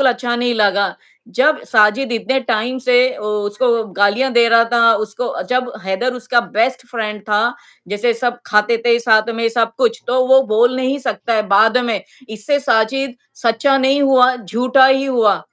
बिल्कुल अच्छा नहीं लगा। जब साजिद इतने टाइम से उसको गालियाँ दे रहा था, उसको जब हैदर उसका बेस्ट फ्रेंड था, जैसे सब खाते थे साथ में सब कुछ, तो वो बोल नहीं सकता है बाद में। इससे साजिद सच्चा नहीं हुआ, झूठा ही हुआ।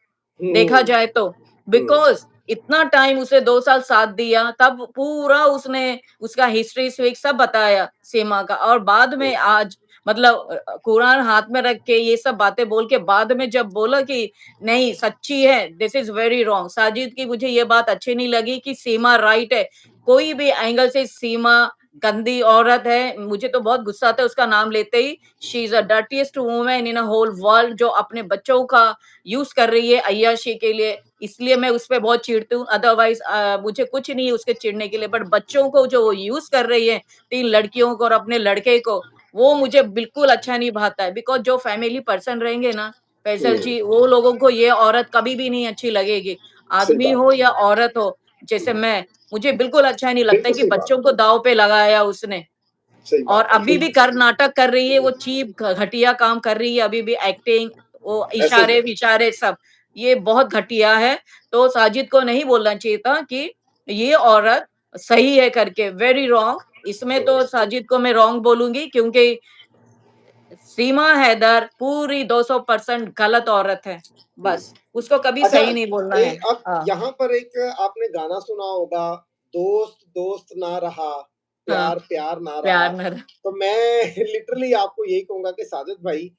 देखा हुँ, जाए तो। हुँ, बिकॉज़ इतना टाइम उसे 2 साल साथ दिया, तब पूरा उसने उसका हिस्ट्री सब बताया सीमा का और बाद हुँ, में आज मतलब कुरान हाथ में रख के ये सब बातें बोल के बाद में जब बोला कि नहीं सच्ची है, this is very wrong. Sajid की मुझे ये बात अच्छी नहीं लगी कि सीमा राइट है। कोई भी एंगल से सीमा गंदी औरत है, मुझे तो बहुत गुस्सा आता है उसका नाम लेते ही। She is the dirtiest woman in a whole world जो अपने बच्चों का यूज़ कर रही है अय्याशी के लिए, इसलिए मैं उस पे बहुत चिढ़ती हूँ। अदरवाइज़ मुझे कुछ नहीं है उसके चिढ़ने के लिए, बट बच्चों को जो वो यूज़ कर रही है, 3 लड़कियों को और अपने लड़के को, वो मुझे बिल्कुल अच्छा नहीं भाता है। बिकॉज़ जो फैमिली पर्सन रहेंगे ना, फैज़ल हुँ, जी, वो लोगों को ये औरत कभी भी नहीं अच्छी लगेगी। सही आदमी बात हो है। या औरत हो, जैसे हुँ, मैं, मुझे बिल्कुल अच्छा नहीं लगता है बिल्कुल कि सही बात बच्चों को है। दाँव पे लगाया उसने। सही और बात है, अभी भी बिल्कुल सही। नाटक कर रही है, वो चीप घटिया काम कर रही है, अभी भी एक्टिंग, वो ऐसे ही है। इशारे-विशारे सब, ये बहुत घटिया है। तो साजिद को नहीं बोलना चाहिए था कि ये औरत सही है करके, वेरी रॉन्ग। इसमें हुँ, तो साजिद को मैं रॉन्ग बोलूँगी क्योंकि सीमा हैदर पूरी 200% गलत औरत है, हुँ। बस। उसको कभी अच्छा, सही नहीं बोलना है। अब हाँ, यहाँ पर एक आपने गाना सुना होगा, दोस्त दोस्त ना रहा, हाँ, प्यार प्यार ना रहा। प्यार न तो मैं लिटरली आपको यही कहूँगा कि साजिद भाई,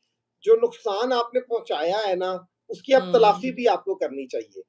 जो नुकसान आपने पहुँचाया है ना, उसकी अब तलाफ़ी हुँ, भी आपको करनी चाहिए।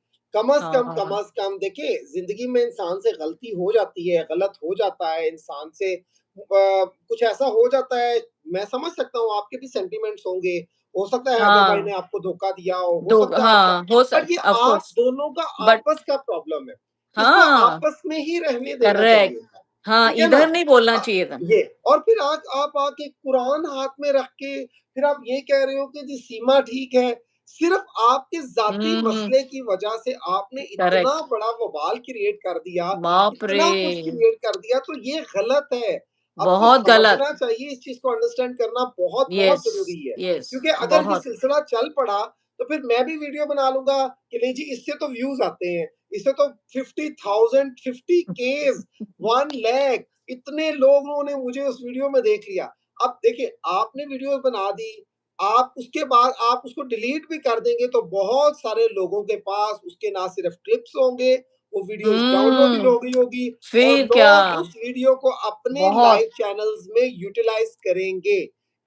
हाँ, हाँ। कम अज़ कम देखिए, ज़िंदगी में इंसान से गलती हो जाती है, गलत हो जाता है इंसान से कुछ ऐसा हो जाता है, मैं समझ सकता हूँ आपके भी सेंटिमेंट्स होंगे, हो सकता है हैदर भाई हाँ, ने आपको धोखा दिया हो दो सकता है आपका, हाँ, हो पर ये ऑफ आप कोर्स दोनों का बट आपस का प्रॉब्लम है। इसको हाँ, आपस में ही रहने देना करेक्ट। चाहिए था। हाँ, ठीक है ना? इधर नहीं बोलना अ, चाहिए था। ये और फिर आप आके कुरान हाथ में रख के फिर आप ये कह रहे हो कि जी सीमा ठीक है। सिर्फ़ आपके ज़ाती हुँ, मसले की वजह से आपने इतना करेक्ट। बड़ा बवाल क्रिएट कर दिया, बाप रे! इतना कुछ क्रिएट कर दिया तो ये गलत है। आपको बहुत गलत। समझना चाहिए, इस चीज़ को अंडरस्टैंड करना बहुत-बहुत यस, ज़रूरी है। यस, क्योंकि अगर ये बहुत। सिलसिला चल पड़ा तो फिर मैं भी वीडियो बना लूँगा कि नहीं जी इससे तो व्यूज़ आते हैं, इससे तो 50,000 50 केज़ 1 लाख इतने लोगों ने मुझे उस वीडियो में देख लिया। अब देखिए आपने वीडियो बना दी, आप उसके बाद आप उसको डिलीट भी कर देंगे तो बहुत सारे लोगों के पास उसके ना सिर्फ़ क्लिप्स होंगे, वो वीडियोज़ डाउनलोड हुँ, हो गई होगी और फिर क्या? लोग उस वीडियो को अपने बहुत, लाइव चैनल्स में यूटिलाइज़ करेंगे।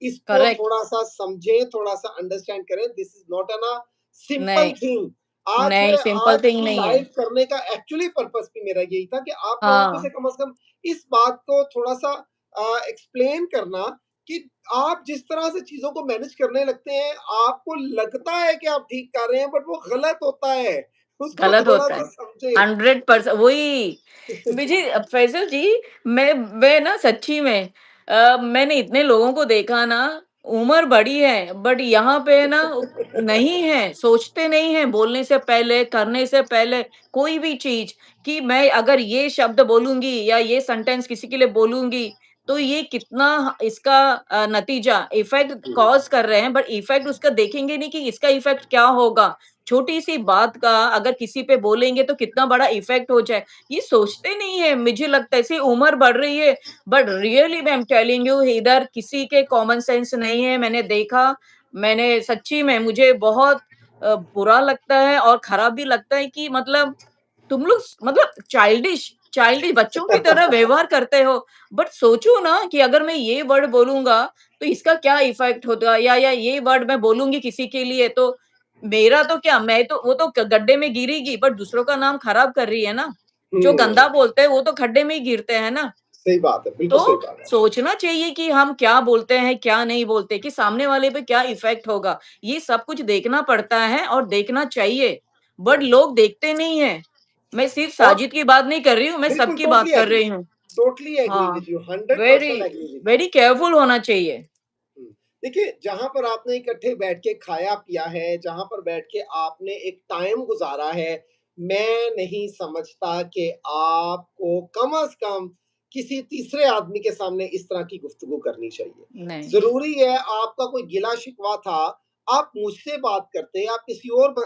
इसको करेक्ट। थोड़ा-सा समझें, थोड़ा-सा अंडरस्टैंड करें, this is not an simple नहीं, थिंग। नहीं, सिंपल आज थिंग ये नहीं है। लाइव करने का एक्चुअली पर्पज़ भी मेरा यही था कि आप लोगों को हाँ, से कम इस बात को थोड़ा-सा एक्सप्लेन करना कि आप जिस तरह से चीज़ों को मैनेज करने लगते हैं, आपको लगता है कि आप ठीक कर रहे हैं बट वो गलत होता है। उसको गलत होता है। थोड़ा-सा समझें। 100% वही। मुझे फैज़ल जी, मैं ना सच्ची में मैंने इतने लोगों को देखा ना, उम्र बड़ी है, बट यहाँ पे ना नहीं है, सोचते नहीं हैं, बोलने से पहले, करने से पहले, कोई भी चीज़ कि मैं अगर ये शब्द बोलूँगी या ये सेंटेंस किसी के लिए बोलूँगी, तो ये कितना इसका नतीजा इफ़ेक्ट हुँ, कॉज़ कर रहे हैं, बट इफ़ेक्ट उसका देखेंगे नहीं कि इसका इफ़ेक्ट क्या होगा। छोटी-सी बात का अगर किसी पे बोलेंगे तो कितना बड़ा इफ़ेक्ट हो जाए, ये सोचते नहीं है। मुझे लगता है ऐसे उम्र बढ़ रही है, but really I am telling you इधर किसी के कॉमन सेंस नहीं है। मैंने देखा, मैंने सच्ची में मुझे बहुत बुरा लगता है और खराब भी लगता है कि मतलब तुम लोग मतलब चाइल्डिश बच्चों की तरह व्यवहार करते हो। बट सोचो ना कि अगर मैं ये वर्ड बोलूँगा, तो इसका क्या इफ़ेक्ट होगा या ये वर्ड मैं बोलूँगी किसी के लिए तो मेरा तो क्या मैं तो वो तो गड्ढे में गिरेगी बट दूसरों का नाम खराब कर रही है ना। जो हुँ, गंदा बोलते हैं वो तो खड्डे में ही गिरते हैं ना। सही बात है, बिल्कुल सही तो बात है। सोचना चाहिए कि हम क्या बोलते हैं, क्या नहीं बोलते कि सामने वाले पे क्या इफ़ेक्ट होगा। ये सब कुछ देखना पड़ता है और देखना चाहिए। बट हुँ, लोग देखते नहीं हैं। मैं सिर्फ़ और साजिद की बात नहीं कर रही हूँ, मैं बिल्कुल सबकी बात कर रही हूँ। टोटली एग्री हाँ, with you, very 100% agree with you. Very careful होना चाहिए। हुँ, देखिए जहाँ पर आपने इकट्ठे बैठ के खाया-पिया है, जहाँ पर बैठ के आपने एक टाइम गुज़ारा है, मैं नहीं समझता कि आपको कम से कम किसी तीसरे आदमी के सामने इस तरह की गुफ्तगू करनी चाहिए। नहीं। ज़रूरी है आपका कोई गिला-शिकवा था, आप मुझसे बात करते, आप किसी और ब